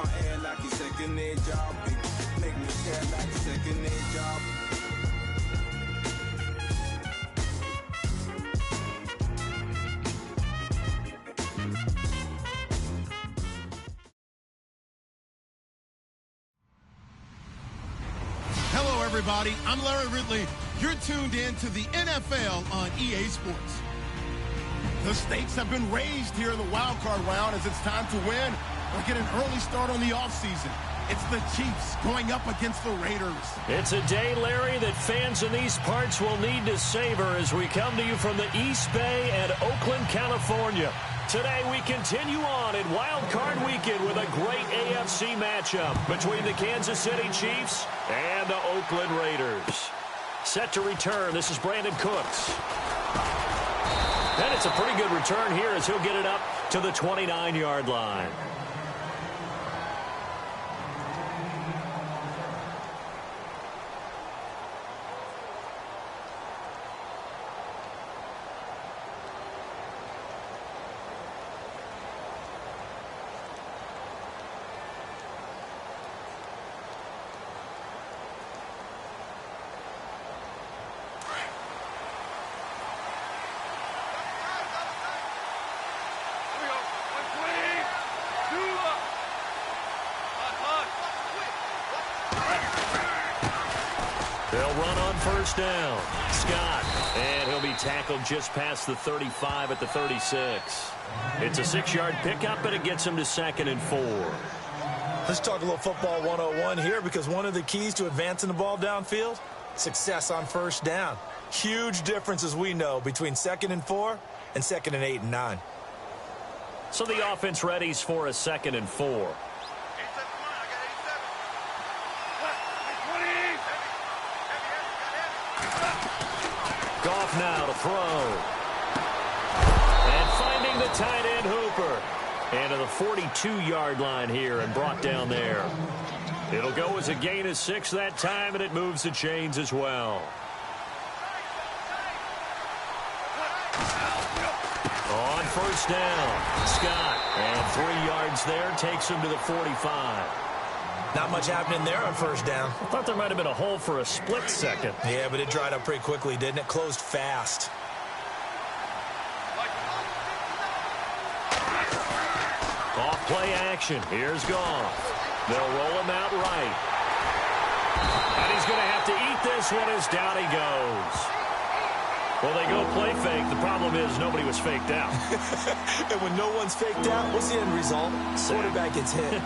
my head like a second-hand job. Make me care like a second-hand job. Hello, everybody. I'm Larry Ridley. You're tuned in to the NFL on EA Sports. The stakes have been raised here in the wild card round as it's time to win or get an early start on the offseason. It's the Chiefs going up against the Raiders. It's a day, Larry, that fans in these parts will need to savor as we come to you from the East Bay and Oakland, California. Today we continue on in Wild Card Weekend with a great AFC matchup between the Kansas City Chiefs and the Oakland Raiders. Set to return, this is Brandon Cooks. And it's a pretty good return here as he'll get it up to the 29-yard line. They'll run on first down. Scott, and he'll be tackled just past the 35 at the 36. It's a 6-yard pickup, and it gets him to 2nd and 4. Let's talk a little football 101 here, because one of the keys to advancing the ball downfield, success on first down. Huge difference, as we know, between 2nd and 4 and 2nd and 8 and 9. So the offense readies for a 2nd and 4. Goff now to throw. And finding the tight end Hooper. And to the 42-yard line here and brought down there. It'll go as a gain of 6 that time, and it moves the chains as well. On first down, Scott. And 3 yards there takes him to the 45. Not much happening there on first down. I thought there might have been a hole for a split second. Yeah, but it dried up pretty quickly, didn't it? Closed fast. Off play action. Here's Goff. They'll roll him out right. And he's going to have to eat this one as down he goes. Well, they go play fake. The problem is nobody was faked out. And when no one's faked out, what's the end result? Quarterback gets hit.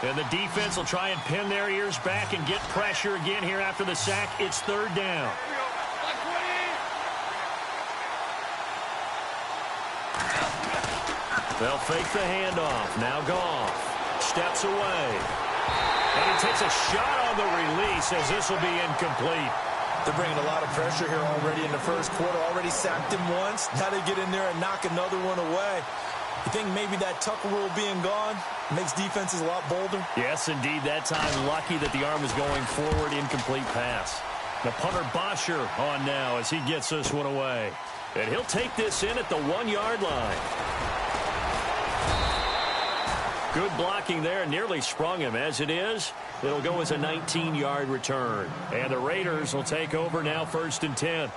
And the defense will try and pin their ears back and get pressure again here after the sack. It's 3rd down. They'll fake the handoff. Now Goff steps away. And he takes a shot on the release as this will be incomplete. They're bringing a lot of pressure here already in the first quarter. Already sacked him once. Now they get in there and knock another one away. You think maybe that Tucker rule being gone makes defenses a lot bolder? Yes, indeed. That time lucky that the arm was going forward. Incomplete pass. The punter Bosher on now as he gets this one away. And he'll take this in at the 1-yard line. Good blocking there. Nearly sprung him. As it is, it'll go as a 19-yard return. And the Raiders will take over now 1st and 10.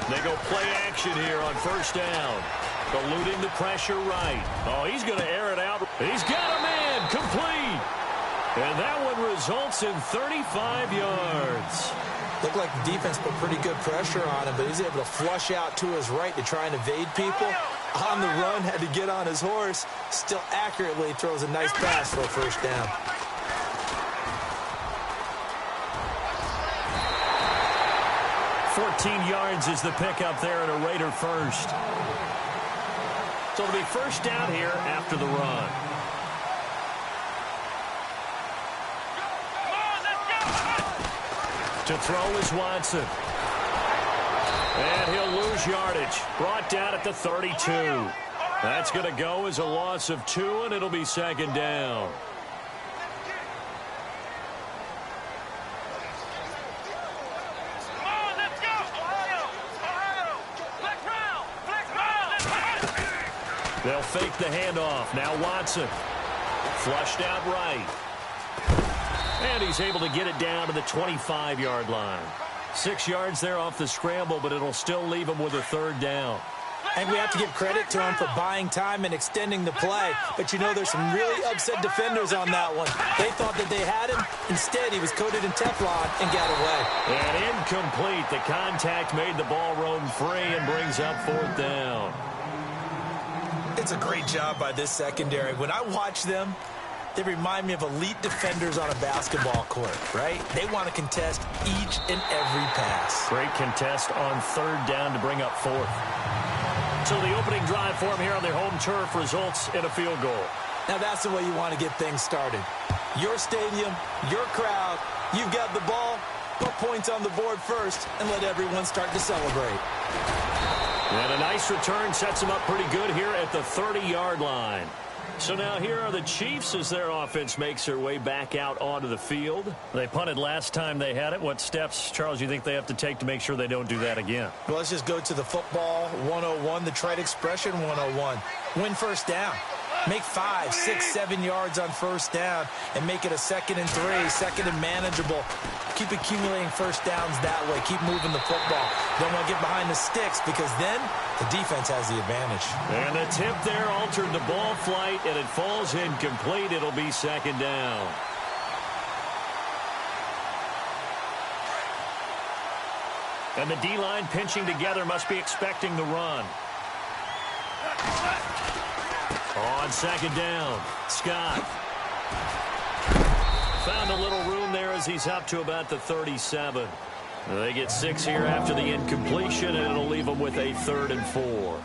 They go play action here on first down. Eluding the pressure right. Oh, he's going to air it out. He's got a man complete. And that one results in 35 yards. Looked like the defense put pretty good pressure on him, but he's able to flush out to his right to try and evade people. On the run, had to get on his horse. Still accurately throws a nice pass for a first down. $14 yards is the pickup there at a Raider first. So it'll be first down here after the run. To throw is Watson. And he'll lose lose yardage. Brought down at the 32. That's going to go as a loss of 2, and it'll be second down. They'll fake the handoff. Now Watson. Flushed out right. And he's able to get it down to the 25-yard line. 6 yards there off the scramble, but it'll still leave him with a third down. And we have to give credit to him for buying time and extending the play. But, you know, there's some really upset defenders on that one. They thought that they had him. Instead, he was coated in Teflon and got away. And incomplete. The contact made the ball roam free and brings up fourth down. It's a great job by this secondary. When I watch them, they remind me of elite defenders on a basketball court, right? They want to contest each and every pass. Great contest on third down to bring up fourth. So the opening drive for them here on their home turf results in a field goal. Now that's the way you want to get things started. Your stadium, your crowd, you've got the ball, put points on the board first, and let everyone start to celebrate. And a nice return sets them up pretty good here at the 30-yard line. So now here are the Chiefs as their offense makes their way back out onto the field. They punted last time they had it. What steps, Charles, do you think they have to take to make sure they don't do that again? Well, let's just go to the football 101, the trite expression 101. Win first down. Make 5, 6, 7 yards on first down and make it a 2nd and 3, 2nd and manageable. Keep accumulating first downs that way. Keep moving the football. Don't want to get behind the sticks because then the defense has the advantage. And the tip there altered the ball flight, and it falls incomplete. It'll be second down. And the D-line pinching together must be expecting the run. On second down, Scott. Found a little room there as he's up to about the 37. They get 6 here after the incompletion, and it'll leave them with a 3rd and 4.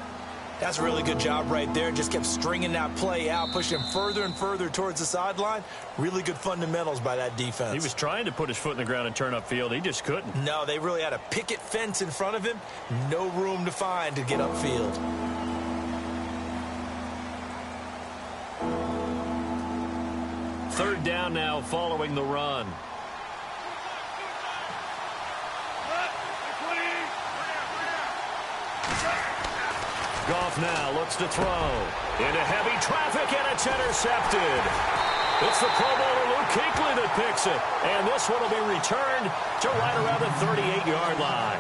That's a really good job right there. Just kept stringing that play out, pushing him further and further towards the sideline. Really good fundamentals by that defense. He was trying to put his foot in the ground and turn upfield. He just couldn't. No, they really had a picket fence in front of him. No room to find to get upfield. Third down now following the run. Goff now looks to throw. Into heavy traffic, and it's intercepted. It's the Pro Bowler Luke Kuechly that picks it. And this one will be returned to right around the 38-yard line.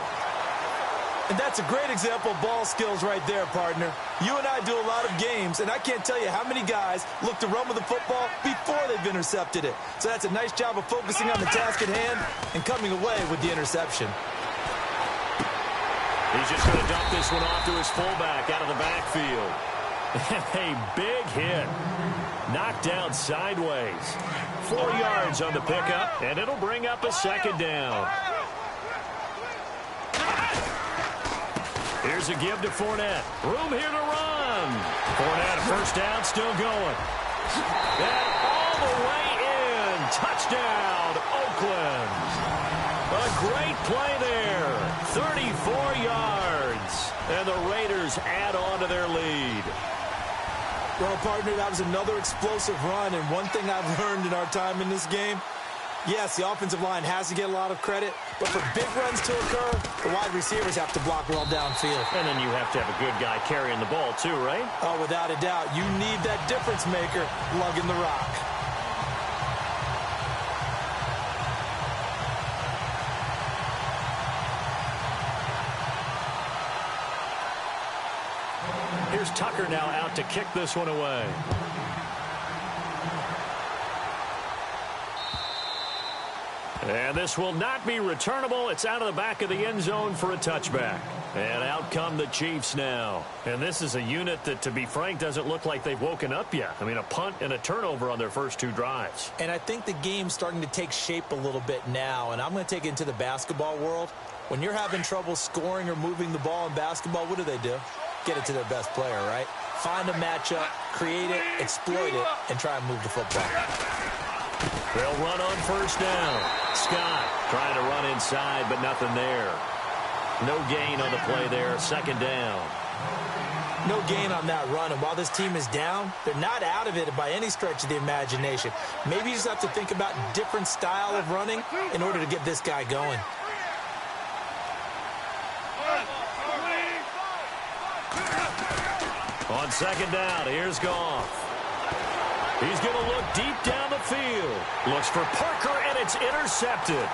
And that's a great example of ball skills right there, partner. You and I do a lot of games, and I can't tell you how many guys look to run with the football before they've intercepted it. So that's a nice job of focusing on the task at hand and coming away with the interception. He's just going to dump this one off to his fullback out of the backfield. A big hit. Knocked down sideways. 4 yards on the pickup, and it'll bring up a second down. Here's a give to Fournette. Room here to run. Fournette, a first down, still going. And all the way in. Touchdown, Oakland. A great play there. 34 yards. And the Raiders add on to their lead. Well, partner, that was another explosive run. And one thing I've learned in our time in this game, yes, the offensive line has to get a lot of credit, but for big runs to occur, the wide receivers have to block well downfield. And then you have to have a good guy carrying the ball too, right? Oh, without a doubt. You need that difference maker lugging the rock. Here's Tucker now out to kick this one away. And this will not be returnable. It's out of the back of the end zone for a touchback. And out come the Chiefs now. And this is a unit that, to be frank, doesn't look like they've woken up yet. I mean, a punt and a turnover on their first 2 drives. And I think the game's starting to take shape a little bit now. And I'm going to take it into the basketball world. When you're having trouble scoring or moving the ball in basketball, what do? Get it to their best player, right? Find a matchup, create it, exploit it, and try and move the football. They'll run on first down. Scott trying to run inside, but nothing there. No gain on the play there. Second down. No gain on that run, and while this team is down, they're not out of it by any stretch of the imagination. Maybe you just have to think about different style of running in order to get this guy going. On second down, here's Goff. He's going to look deep down the field. Looks for Parker, and it's intercepted.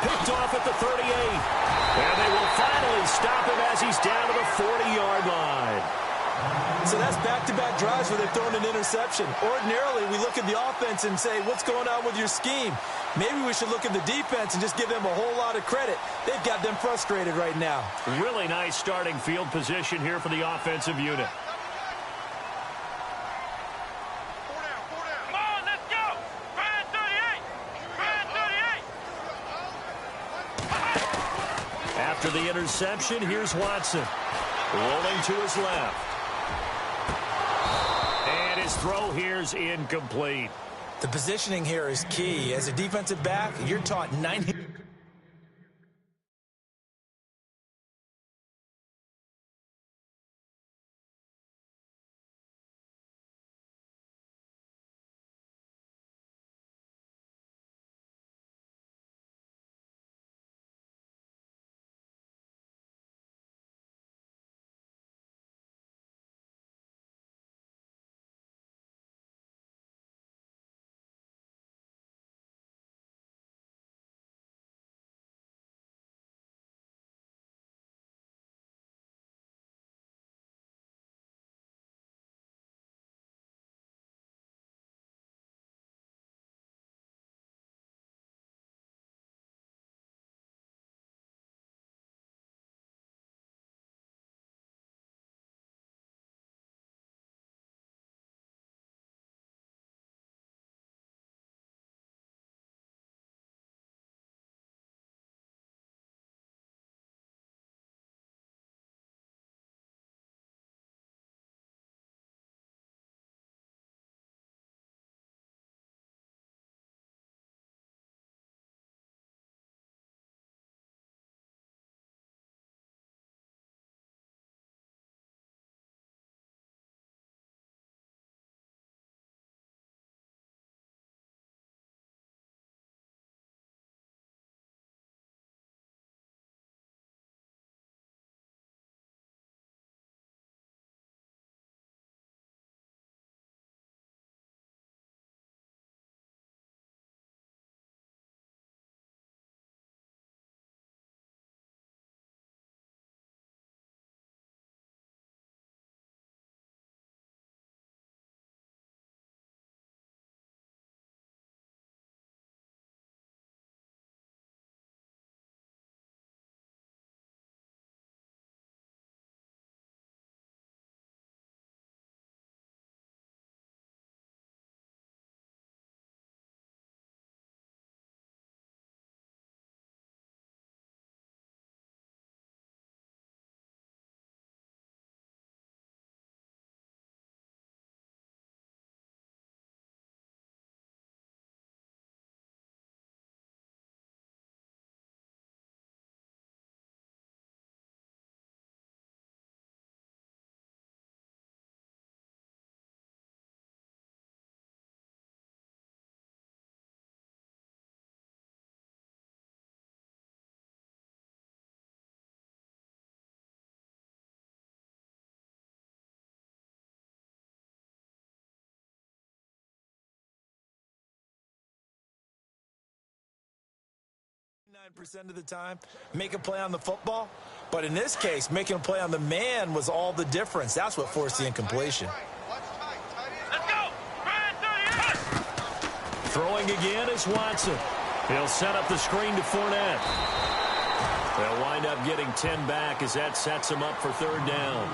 Picked off at the 38. And they will finally stop him as he's down to the 40-yard line. So that's back-to-back drives where they've thrown an interception. Ordinarily, we look at the offense and say, what's going on with your scheme? Maybe we should look at the defense and just give them a whole lot of credit. They've got them frustrated right now. Really nice starting field position here for the offensive unit. After the interception, here's Watson. Rolling to his left. And his throw here's incomplete. The positioning here is key. As a defensive back, you're taught 9... percent of the time, make a play on the football. But in this case, making a play on the man was all the difference. That's what forced the incompletion. Let's go! Throwing again is Watson. He'll set up the screen to Fournette. They'll wind up getting 10 back as that sets him up for third down.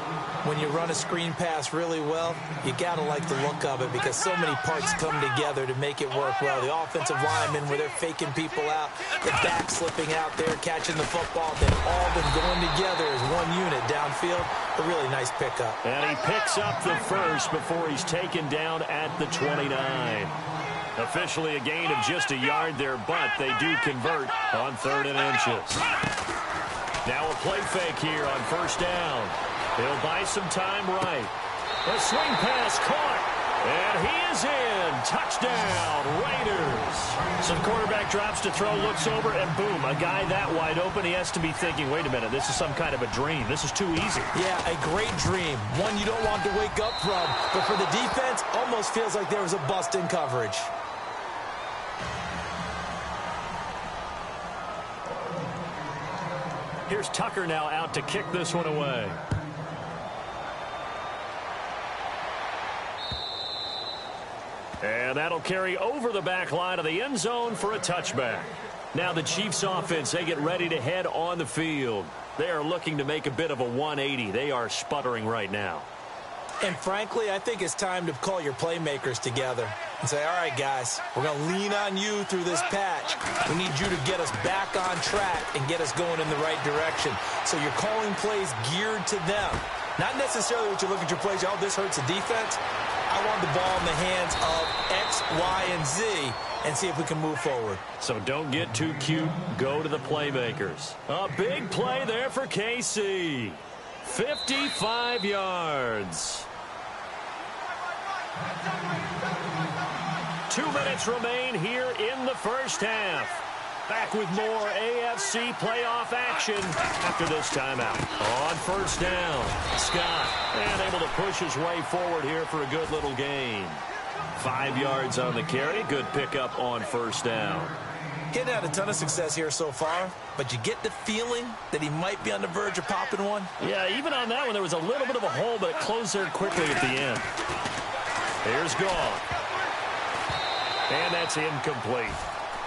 When you run a screen pass really well, you got to like the look of it because so many parts come together to make it work well. The offensive linemen where they're faking people out, the back slipping out there, catching the football, they've all been going together as one unit downfield. A really nice pickup. And he picks up the first before he's taken down at the 29. Officially a gain of just a yard there, but they do convert on 3rd and inches. Now a play fake here on first down. He'll buy some time right. A swing pass caught. And he is in. Touchdown, Raiders. So the quarterback drops to throw, looks over, and boom, a guy that wide open. He has to be thinking, wait a minute, this is some kind of a dream. This is too easy. Yeah, a great dream. One you don't want to wake up from. But for the defense, almost feels like there was a bust in coverage. Here's Tucker now out to kick this one away. And that'll carry over the back line of the end zone for a touchback. Now the Chiefs offense, they get ready to head on the field. They are looking to make a bit of a 180. They are sputtering right now. And frankly, I think it's time to call your playmakers together and say, all right, guys, we're going to lean on you through this patch. We need you to get us back on track and get us going in the right direction. So you're calling plays geared to them. Not necessarily what you look at your plays, oh, this hurts the defense. I want the ball in the hands of X, Y, and Z and see if we can move forward. So don't get too cute. Go to the playmakers. A big play there for KC. 55 yards. 2 minutes remain here in the first half. Back with more AFC playoff action after this timeout. On first down, Scott, and able to push his way forward here for a good little gain. 5 yards on the carry. Good pickup on first down. He hadn't had a ton of success here so far, but you get the feeling that he might be on the verge of popping one. Yeah, even on that one, there was a little bit of a hole, but it closed there quickly at the end. Here's Goff. And that's incomplete.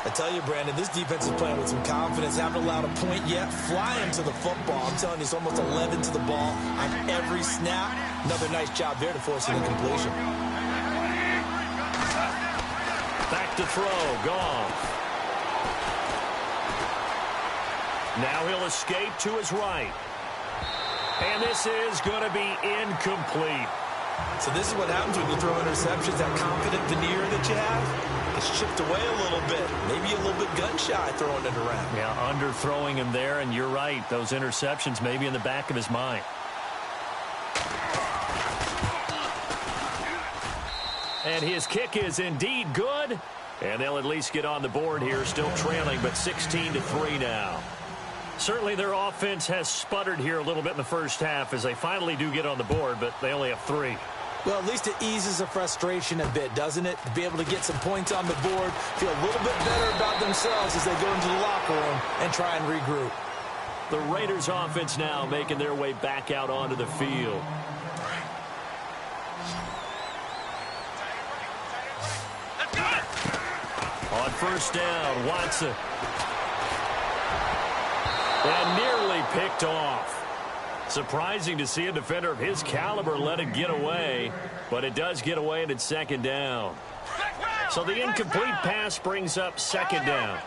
I tell you, Brandon, this defense is playing with some confidence. Haven't allowed a point yet. Flying to the football. I'm telling you, it's almost 11 to the ball on every snap. Another nice job there to force an incompletion. Back to throw. Goff. Now he'll escape to his right. And this is going to be incomplete. So this is what happens when you throw interceptions. That confident veneer that you have, it's chipped away a little bit. Maybe a little bit gun-shy throwing it around. Yeah, underthrowing him there, and you're right. Those interceptions may be in the back of his mind. And his kick is indeed good. And they'll at least get on the board here, still trailing, but 16-3 now. Certainly their offense has sputtered here a little bit in the first half as they finally do get on the board, but they only have 3. Well, at least it eases the frustration a bit, doesn't it? To be able to get some points on the board, feel a little bit better about themselves as they go into the locker room and try and regroup. The Raiders offense now making their way back out onto the field. On first down, Watson. And nearly picked off. Surprising to see a defender of his caliber let it get away, but it does get away and it's second down. So the incomplete pass brings up second down.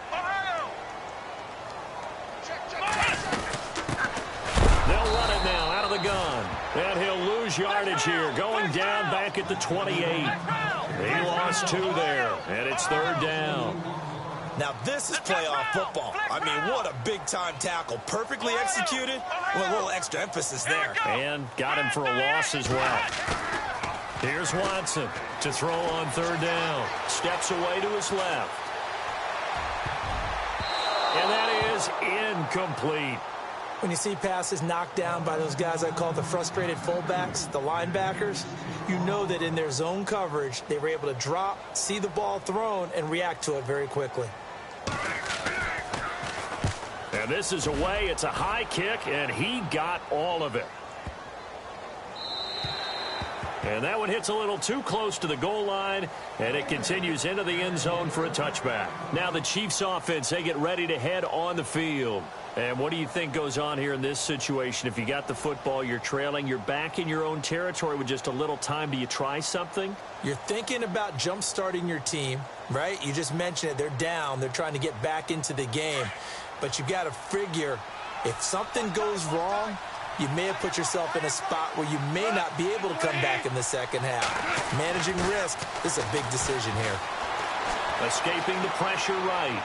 They'll run it now out of the gun. And he'll lose yardage here, going down back at the 28. He lost 2 there, and it's third down. Now, this is playoff football. I mean, what a big-time tackle. Perfectly executed with a little extra emphasis there. And got him for a loss as well. Here's Watson to throw on third down. Steps away to his left. And that is incomplete. When you see passes knocked down by those guys I call the frustrated fullbacks, the linebackers, you know that in their zone coverage, they were able to drop, see the ball thrown, and react to it very quickly. And this is away. It's a high kick, and he got all of it. And that one hits a little too close to the goal line, and it continues into the end zone for a touchback. Now the Chiefs offense, they get ready to head on the field. And what do you think goes on here in this situation? If you got the football, you're trailing, you're back in your own territory with just a little time. Do you try something? You're thinking about jump-starting your team, right? You just mentioned it. They're down. They're trying to get back into the game. But you've got to figure if something goes wrong, you may have put yourself in a spot where you may not be able to come back in the second half. Managing risk is a big decision here. Escaping the pressure right.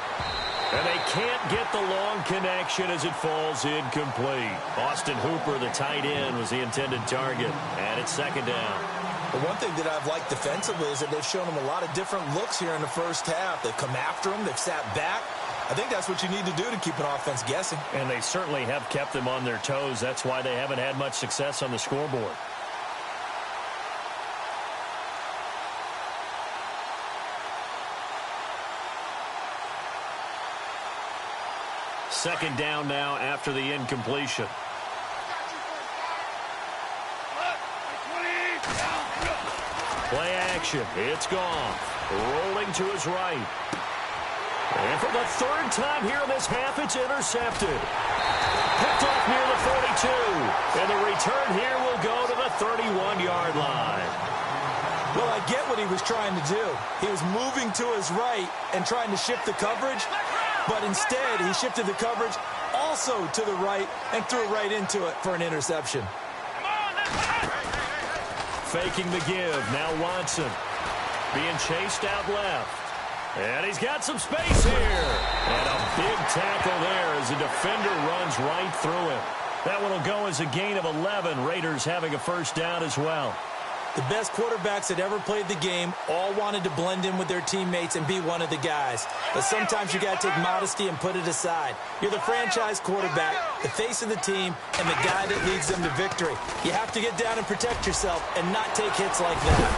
And they can't get the long connection as it falls incomplete. Austin Hooper, the tight end, was the intended target. And it's second down. The one thing that I've liked defensively is that they've shown them a lot of different looks here in the first half. They've come after them. They've sat back. I think that's what you need to do to keep an offense guessing. And they certainly have kept them on their toes. That's why they haven't had much success on the scoreboard. Second down now after the incompletion. Play action. It's gone. Rolling to his right. And for the third time here in this half, it's intercepted. Picked off near the 42. And the return here will go to the 31-yard line. Well, I get what he was trying to do. He was moving to his right and trying to shift the coverage. But instead, he shifted the coverage also to the right and threw right into it for an interception. Faking the give. Now Watson being chased out left. And he's got some space here. And a big tackle there as the defender runs right through him. That one will go as a gain of 11. Raiders having a first down as well. The best quarterbacks that ever played the game all wanted to blend in with their teammates and be one of the guys. But sometimes you got to take modesty and put it aside. You're the franchise quarterback, the face of the team, and the guy that leads them to victory. You have to get down and protect yourself and not take hits like that.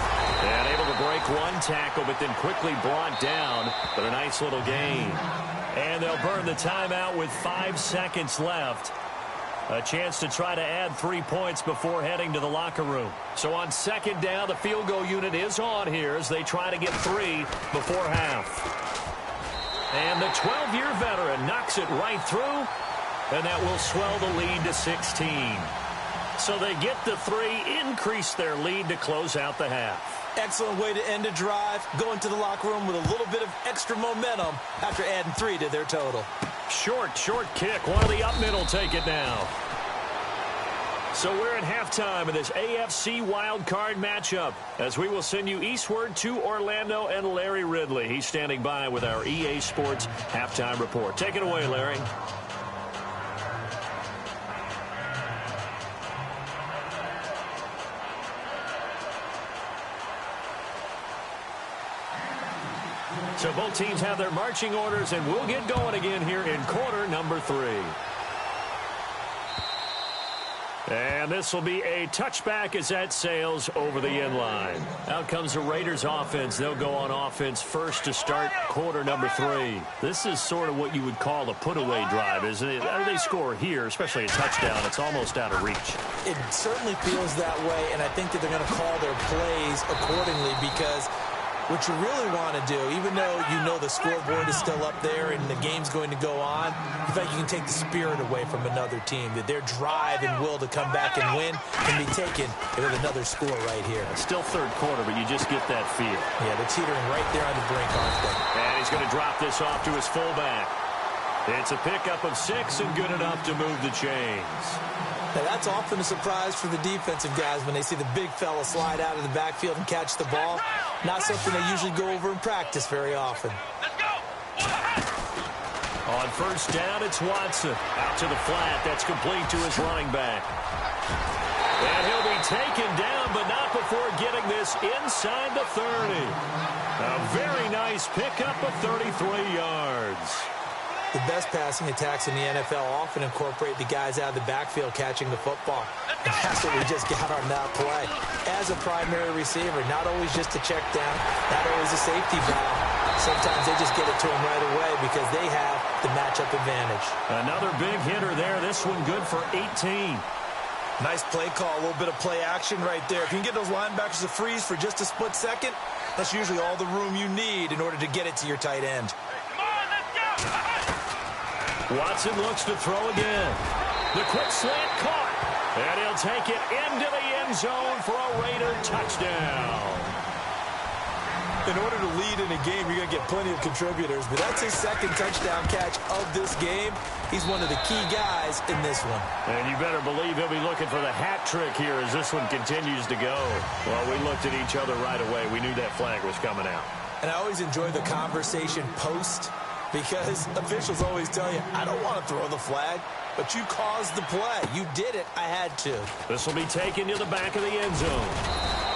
And able to break one tackle, but then quickly brought down for a nice little gain. And they'll burn the timeout with 5 seconds left. A chance to try to add 3 points before heading to the locker room. So on second down, the field goal unit is on here as they try to get 3 before half. And the 12-year veteran knocks it right through, and that will swell the lead to 16. So they get the 3, increase their lead to close out the half. Excellent way to end a drive, going to the locker room with a little bit of extra momentum after adding 3 to their total. Short kick. One of the up middle take it now. So we're at halftime in this AFC wildcard matchup as we will send you eastward to Orlando and Larry Ridley. He's standing by with our EA Sports halftime report. Take it away, Larry. So both teams have their marching orders, and we'll get going again here in quarter number 3. And this will be a touchback as that sails over the end line. Out comes the Raiders offense. They'll go on offense first to start quarter number 3. This is sort of what you would call a put-away drive, isn't it? They score here, especially a touchdown. It's almost out of reach. It certainly feels that way, and I think that they're going to call their plays accordingly because what you really want to do, even though you know the scoreboard is still up there and the game's going to go on, in fact, you can take the spirit away from another team, that their drive and will to come back and win can be taken with another score right here. It's still third quarter, but you just get that feel. Yeah, they're teetering right there on the brink, aren't they? And he's going to drop this off to his fullback. It's a pickup of 6 and good enough to move the chains. Now, that's often a surprise for the defensive guys when they see the big fella slide out of the backfield and catch the ball. Not something they usually go over in practice very often. Let's go. On first down, it's Watson. Out to the flat. That's complete to his running back. And he'll be taken down, but not before getting this inside the 30. A very nice pickup of 33 yards. The best passing attacks in the NFL often incorporate the guys out of the backfield catching the football. And that's what we just got on that play. As a primary receiver, not always just a check down, not always a safety valve. Sometimes they just get it to him right away because they have the matchup advantage. Another big hitter there. This one good for 18. Nice play call, a little bit of play action right there. If you can get those linebackers to freeze for just a split second, that's usually all the room you need in order to get it to your tight end. Watson looks to throw again. The quick slant caught. And he'll take it into the end zone for a Raider touchdown. In order to lead in a game, you're going to get plenty of contributors, but that's his second touchdown catch of this game. He's one of the key guys in this one. And you better believe he'll be looking for the hat trick here as this one continues to go. Well, we looked at each other right away. We knew that flag was coming out. And I always enjoy the conversation post because officials always tell you, I don't want to throw the flag, but you caused the play. You did it. I had to. This will be taken to the back of the end zone.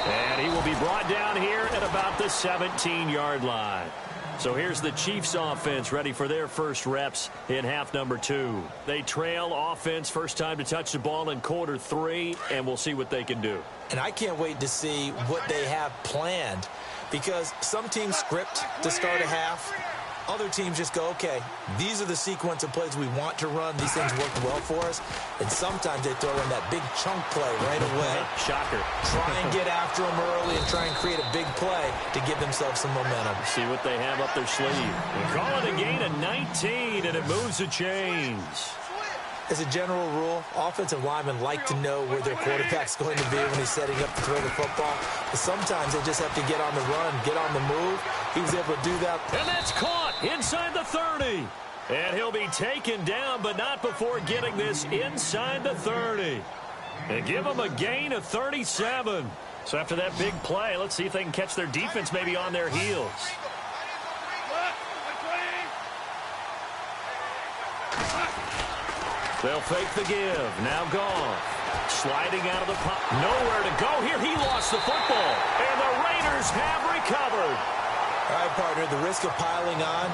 And he will be brought down here at about the 17-yard line. So here's the Chiefs offense ready for their first reps in half number 2. They trail offense first time to touch the ball in quarter 3, and we'll see what they can do. And I can't wait to see what they have planned, because some teams script to start a half. Other teams just go, okay, these are the sequence of plays we want to run. These things work well for us. And sometimes they throw in that big chunk play right away. Shocker. Try and get after them early and try and create a big play to give themselves some momentum. See what they have up their sleeve. We call it a gain of 19, and it moves the chains. As a general rule, offensive linemen like to know where their quarterback's going to be when he's setting up to throw the football. But sometimes they just have to get on the run, get on the move. He was able to do that. And that's caught inside the 30. And he'll be taken down, but not before getting this inside the 30. And give him a gain of 37. So after that big play, let's see if they can catch their defense maybe on their heels. They'll fake the give. Now Goff. Sliding out of the pocket. Nowhere to go here. He lost the football. And the Raiders have recovered. All right, partner, the risk of piling on.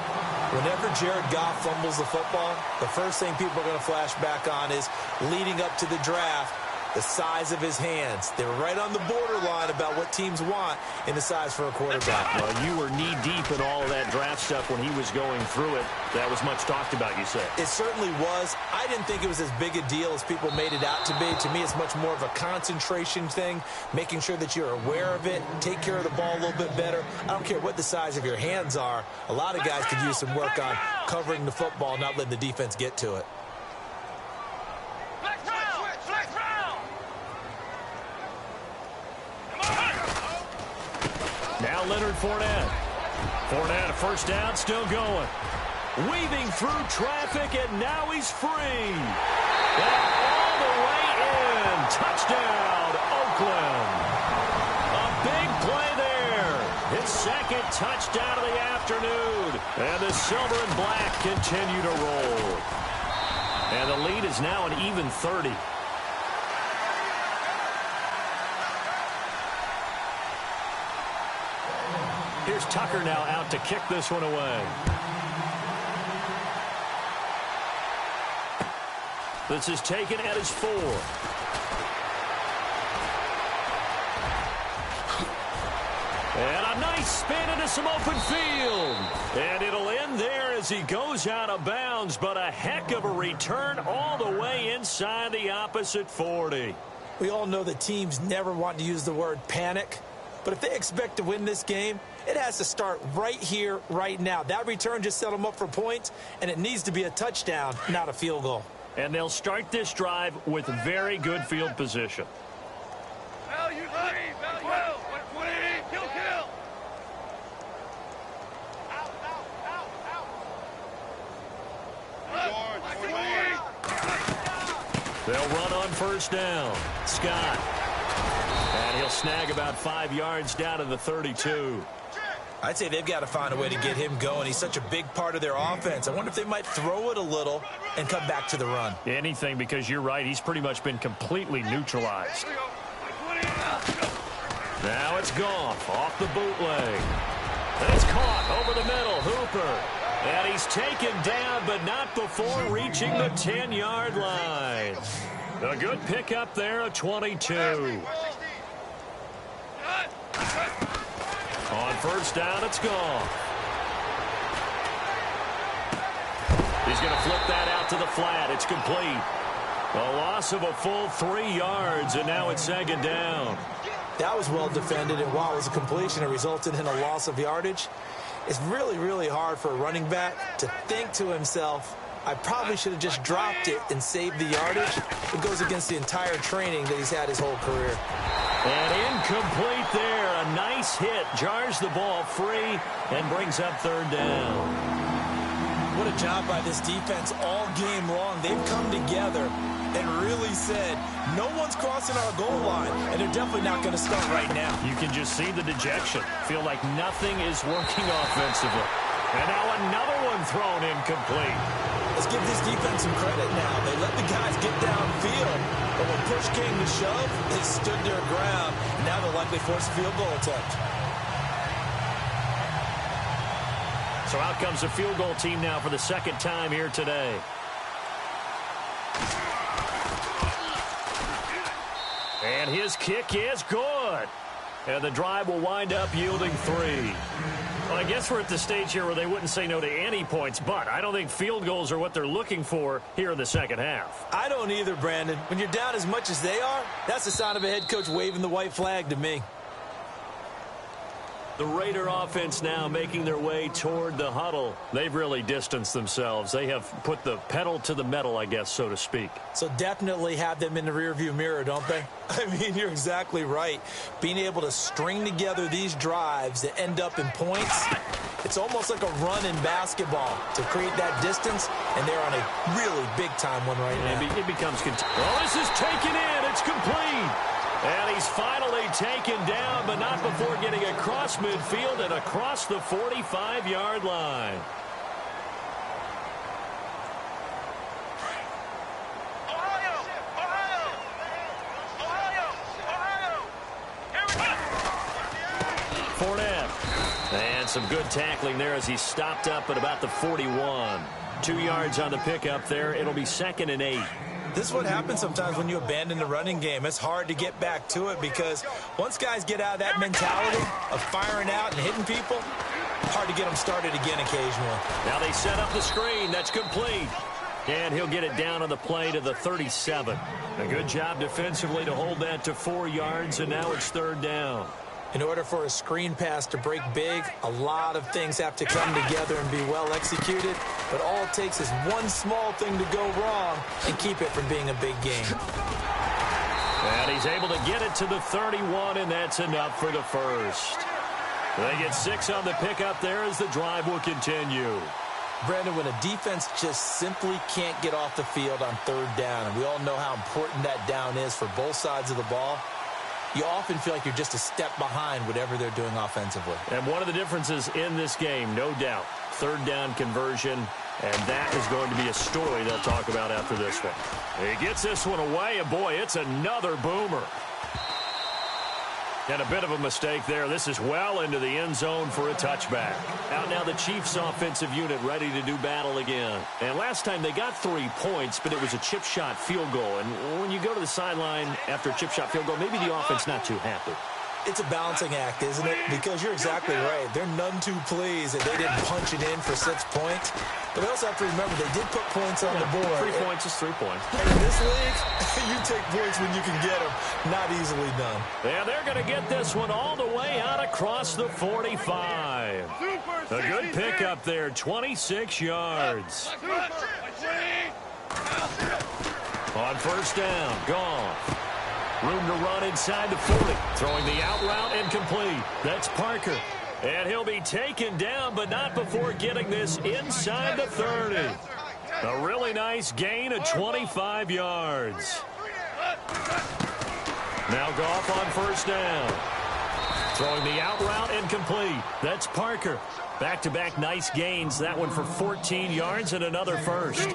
Whenever Jared Goff fumbles the football, the first thing people are going to flash back on is leading up to the draft, the size of his hands. They were right on the borderline about what teams want in the size for a quarterback. Well, you were knee-deep in all of that draft stuff when he was going through it. That was much talked about, you said. It certainly was. I didn't think it was as big a deal as people made it out to be. To me, it's much more of a concentration thing, making sure that you're aware of it, take care of the ball a little bit better. I don't care what the size of your hands are. A lot of guys could use some work on covering the football, not letting the defense get to it. Now Leonard Fournette. Fournette, a first down, still going. Weaving through traffic, and now he's free. And all the way in. Touchdown, Oakland. A big play there. His second touchdown of the afternoon. And the silver and black continue to roll. And the lead is now an even 30. Here's Tucker now out to kick this one away. This is taken at his 4. And a nice spin into some open field. And it'll end there as he goes out of bounds, but a heck of a return all the way inside the opposite 40. We all know that teams never want to use the word panic. But if they expect to win this game, it has to start right here, right now. That return just set them up for points, and it needs to be a touchdown, not a field goal. And they'll start this drive with very good field position. They'll run on first down. Scott. And he'll snag about 5 yards down to the 32. I'd say they've got to find a way to get him going. He's such a big part of their offense. I wonder if they might throw it a little and come back to the run. Anything, because you're right. He's pretty much been completely neutralized. Now it's Goff off the bootleg. And it's caught over the middle. Hooper. And he's taken down, but not before reaching the 10-yard line. A good pickup there, a 22. On first down, it's gone. He's going to flip that out to the flat. It's complete. A loss of a full 3 yards, and now it's second down. That was well defended, and while it was a completion, it resulted in a loss of yardage. It's really, really hard for a running back to think to himself, I probably should have just dropped it and saved the yardage. It goes against the entire training that he's had his whole career. And incomplete there. A nice hit. Jars the ball free and brings up third down. What a job by this defense all game long. They've come together and really said, no one's crossing our goal line, and they're definitely not going to start right now. You can just see the dejection. Feel like nothing is working offensively. And now another one thrown incomplete. Let's give this defense some credit now. They let the guys get downfield, but when push came to shove, they stood their ground. Now they'll likely force a field goal attempt. So out comes the field goal team now for the second time here today. And his kick is good. And the drive will wind up yielding 3. Well, I guess we're at the stage here where they wouldn't say no to any points, but I don't think field goals are what they're looking for here in the second half. I don't either, Brandon. When you're down as much as they are, that's the sign of a head coach waving the white flag to me. The Raider offense now making their way toward the huddle. They've really distanced themselves. They have put the pedal to the metal, I guess, so to speak. So definitely have them in the rearview mirror, don't they? I mean, you're exactly right. Being able to string together these drives that end up in points, it's almost like a run in basketball to create that distance, and they're on a really big-time one right now. It becomes well, this is taken in. It's complete. And he's finally taken down, but not before getting across midfield and across the 45-yard line. Fournette. And some good tackling there as he stopped up at about the 41. 2 yards on the pickup there. It'll be 2nd and 8. This is what happens sometimes when you abandon the running game. It's hard to get back to it because once guys get out of that mentality of firing out and hitting people, hard to get them started again occasionally. Now they set up the screen. That's complete. And he'll get it down on the play to the 37. A good job defensively to hold that to 4 yards, and now it's 3rd down. In order for a screen pass to break big, a lot of things have to come together and be well executed. But all it takes is one small thing to go wrong and keep it from being a big game. And he's able to get it to the 31, and that's enough for the first. They get 6 on the pickup there as the drive will continue. Brandon, when a defense just simply can't get off the field on 3rd down, and we all know how important that down is for both sides of the ball, you often feel like you're just a step behind whatever they're doing offensively. And one of the differences in this game, no doubt, 3rd down conversion, and that is going to be a story they'll talk about after this one. He gets this one away, and boy, it's another boomer. And a bit of a mistake there. This is well into the end zone for a touchback. Out now the Chiefs offensive unit ready to do battle again. And last time they got 3 points, but it was a chip shot field goal. And when you go to the sideline after a chip shot field goal, maybe the offense not too happy. It's a balancing act, isn't it? Because you're exactly right. They're none too pleased that they didn't punch it in for 6 points. But they also have to remember they did put points on the board. 3 points is 3 points. And in this league, you take points when you can get them. Not easily done. Yeah, they're going to get this one all the way out across the 45. A good pickup there, 26 yards. On 1st down, gone. Room to run inside the 40. Throwing the out route incomplete. That's Parker. And he'll be taken down, but not before getting this inside the 30. A really nice gain of 25 yards. Now Goff on 1st down. Throwing the out route incomplete. That's Parker. Back-to-back nice gains. That one for 14 yards and another first.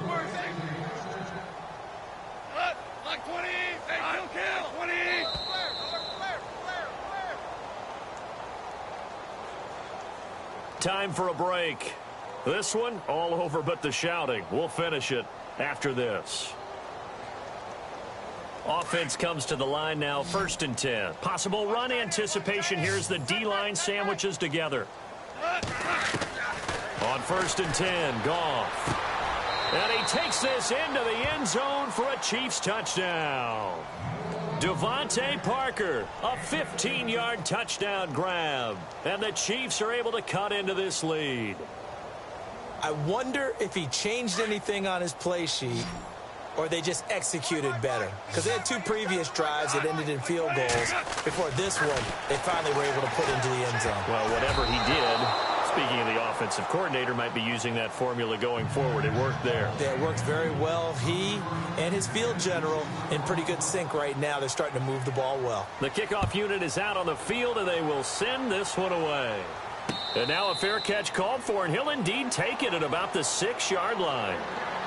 Time for a break. This one, all over but the shouting. We'll finish it after this. Offense comes to the line now, 1st and 10. Possible run anticipation. Here's the D-line sandwiches together. On 1st and 10, Goff. And he takes this into the end zone for a Chiefs touchdown. Devontae Parker, a 15-yard touchdown grab. And the Chiefs are able to cut into this lead. I wonder if he changed anything on his play sheet or they just executed better. Because they had 2 previous drives that ended in field goals. Before this one, they finally were able to put into the end zone. Well, whatever he did, speaking of the offensive coordinator, might be using that formula going forward. It worked there. Yeah, it works very well. He and his field general in pretty good sync right now. They're starting to move the ball well. The kickoff unit is out on the field, and they will send this one away. And now a fair catch called for, and he'll indeed take it at about the 6-yard line.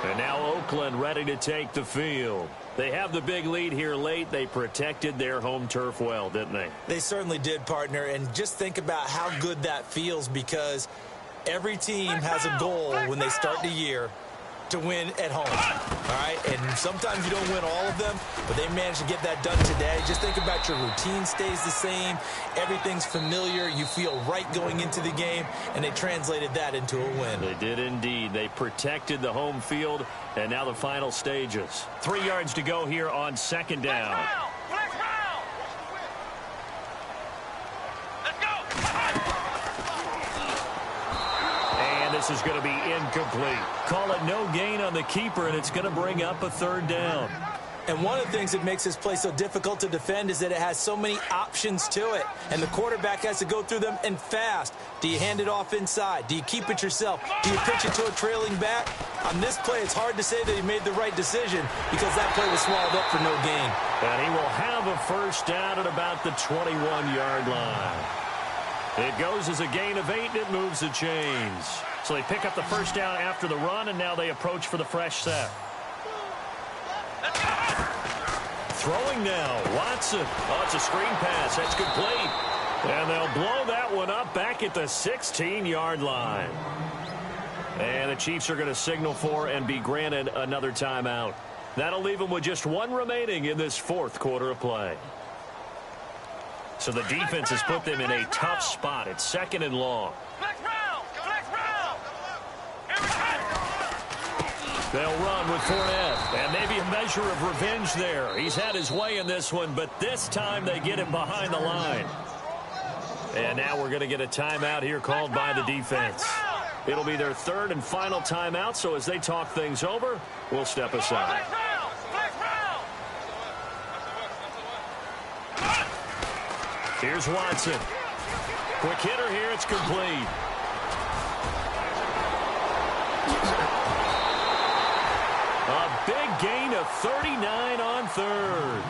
And now Oakland ready to take the field. They have the big lead here late. They protected their home turf well, didn't they? They certainly did, partner. And just think about how good that feels, because every team has a goal when they start the year to win at home, all right? And sometimes you don't win all of them, but they managed to get that done today. Just think about your routine stays the same. Everything's familiar. You feel right going into the game, and they translated that into a win. They did indeed. They protected the home field, and now the final stages. 3 yards to go here on 2nd down. This is going to be incomplete. Call it no gain on the keeper, and it's going to bring up a 3rd down. And one of the things that makes this play so difficult to defend is that it has so many options to it, and the quarterback has to go through them and fast. Do you hand it off inside? Do you keep it yourself? Do you pitch it to a trailing back? On this play, it's hard to say that he made the right decision because that play was swallowed up for no gain. And he will have a 1st down at about the 21-yard line. It goes as a gain of 8, and it moves the chains. So they pick up the 1st down after the run, and now they approach for the fresh set. Throwing now, Watson. Oh, it's a screen pass. That's complete. And they'll blow that one up back at the 16-yard line. And the Chiefs are going to signal for and be granted another timeout. That'll leave them with just 1 remaining in this 4th quarter of play. So the defense has put them in a tough spot. It's 2nd and long. They'll run with Fournette, and maybe a measure of revenge there. He's had his way in this one, but this time they get him behind the line. And now we're going to get a timeout here called by the defense. It'll be their 3rd and final timeout, so as they talk things over, we'll step aside. Here's Watson. Quick hitter here, it's complete. A big gain of 39 on 3rd.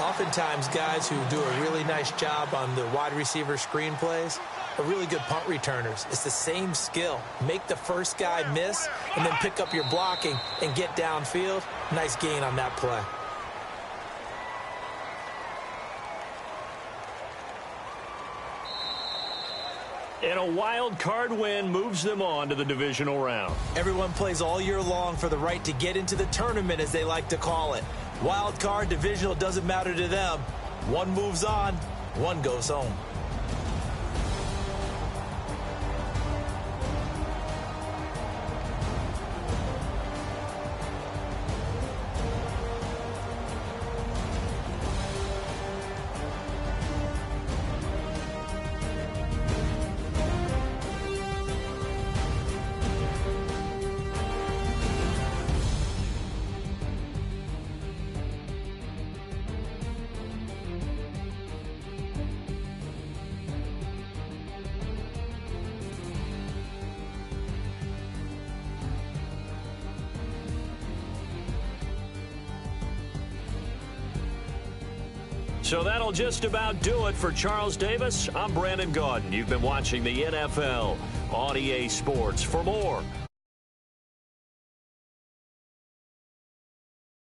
Oftentimes, guys who do a really nice job on the wide receiver screen plays are really good punt returners. It's the same skill. Make the first guy miss and then pick up your blocking and get downfield. Nice gain on that play. And a wild card win moves them on to the divisional round. Everyone plays all year long for the right to get into the tournament, as they like to call it. Wild card, divisional, doesn't matter to them. One moves on, one goes home. So that'll just about do it for Charles Davis. I'm Brandon Gaudin. You've been watching the NFL on EA Sports. For more